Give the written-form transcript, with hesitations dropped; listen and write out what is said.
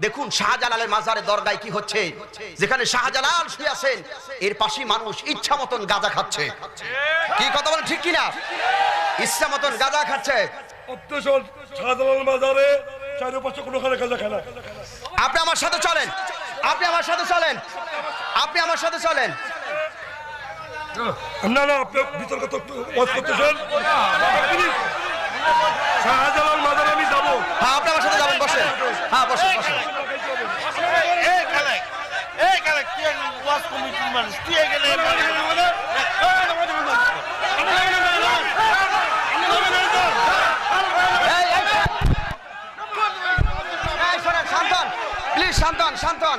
দেখুন শাহজালালের মাজারে দরগায় কি হচ্ছে, যেখানে শাহজালাল শুয়ে আছেন এর পাশে মানুষ ইচ্ছা মতন গাঁজা খাচ্ছে। কি কথা বলেন ঠিক কিনা? ইচ্ছা মতন গাঁজা খাচ্ছে। শাহজালাল মাজারে চারপাশে কোনো গাঁজা খায় না। আপনি আমার সাথে চলেন, আপনি আমার সাথে চলেন, আপনি আমার সাথে চলেন। না না, আপনি বিতর্ক করতেছেন। শাহজালাল মাজারে আমি যাবো। হ্যাঁ, আপনি আমার সাথে যাবেন, বসেন। হ্যাঁ, বসেন বসেন। শান্তন, প্লিজ শান্তন, শান্তন।